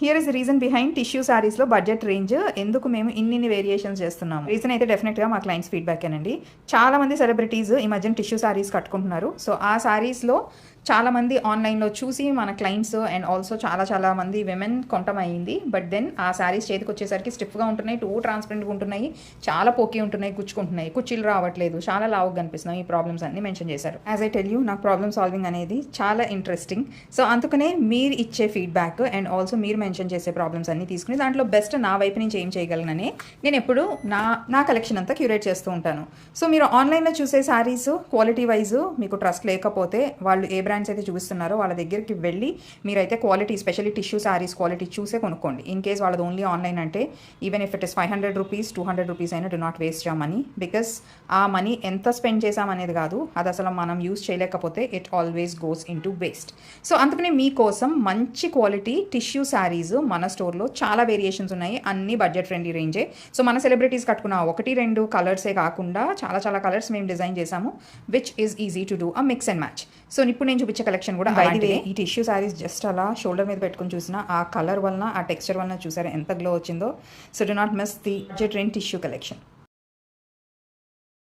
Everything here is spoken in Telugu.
Here is reason behind tissue సారీస్లో బడ్జెట్ రేంజ్ ఎందుకు మేము ఇన్ని వేరియేషన్స్ చేస్తున్నాము. రీజన్ అయితే డెఫినెట్గా మా క్లయింట్స్ ఫీడ్బ్యాక్ అనండి. చాలామంది సెలబ్రిటీస్ ఈ మధ్యన టిష్యూ సారీస్ కట్టుకుంటున్నారు. సో ఆ సారీస్లో చాలామంది ఆన్లైన్లో చూసి మన క్లయింట్స్ అండ్ ఆల్సో చాలా మంది విమెన్ కొంటం అయ్యింది. బట్ దెన్ ఆ శారీస్ చేతికి వచ్చేసరికి స్టిఫ్గా ఉంటున్నాయి, టూ ట్రాన్స్పరెంట్గా ఉంటున్నాయి, చాలా పోకి ఉంటున్నాయి, గుచ్చుకుంటున్నాయి, కుర్చీలు రావట్లేదు, చాలా లావుగా కనిపిస్తున్నాయి. ఈ ప్రాబ్లమ్స్ అన్ని మెన్షన్ చేశారు. యాజ్ ఐ టెల్ యూ, నాకు ప్రాబ్లమ్ సాల్వింగ్ అనేది చాలా ఇంట్రెస్టింగ్. సో అందుకనే మీరు ఇచ్చే ఫీడ్బ్యాక్ అండ్ ఆల్సో మీరు మెన్షన్ చేసే ప్రాబ్లమ్స్ అన్ని తీసుకుని దాంట్లో బెస్ట్ నా వైపు నుంచి ఏం చేయగలనని నేను ఎప్పుడు నా కలెక్షన్ అంతా క్యూరేట్ చేస్తూ ఉంటాను. సో మీరు ఆన్లైన్లో చూసే శారీస్ క్వాలిటీ వైజ్ మీకు ట్రస్ట్ లేకపోతే, వాళ్ళు ఏ బ్రాండ్స్ అయితే చూపిస్తున్నారో వాళ్ళ దగ్గరికి వెళ్ళి మీరైతే quality, specially tissue saris quality చూసే కొనుక్కోండి. ఇన్ కేస్ వాళ్ళది ఓన్లీ ఆన్లైన్ అంటే, even if it is 500 rupees 200 rupees అయినా do not waste your money. Because ఆ మనీ ఎంత స్పెండ్ చేసామనేది కాదు, అది అసలు మనం యూజ్ చేయలేకపోతే it always goes into waste. So అందుకనే మీకోసం మంచి క్వాలిటీ టిష్యూ శారీస్ మన స్టోర్లో చాలా వేరియేషన్స్ ఉన్నాయి. అన్ని బడ్జెట్ ఫ్రెండ్లీ రేంజే. సో మన సెలబ్రిటీస్ కట్టుకున్న 1-2 కలర్సే కాకుండా చాలా కలర్స్ మేము డిజైన్ చేసాము, which is easy to do a mix and match. So ఇప్పుడు నేను చూపించే కలెక్షన్ కూడా అలాంటిదే. ఈ టిష్యూ శారీస్ జస్ట్ అలా షోల్డర్ మీద పెట్టుకుని చూసిన ఆ కలర్ వలన, ఆ టెక్స్చర్ వలన చూసారా ఎంత గ్లో వచ్చిందో. So do not miss the budget range tissue collection.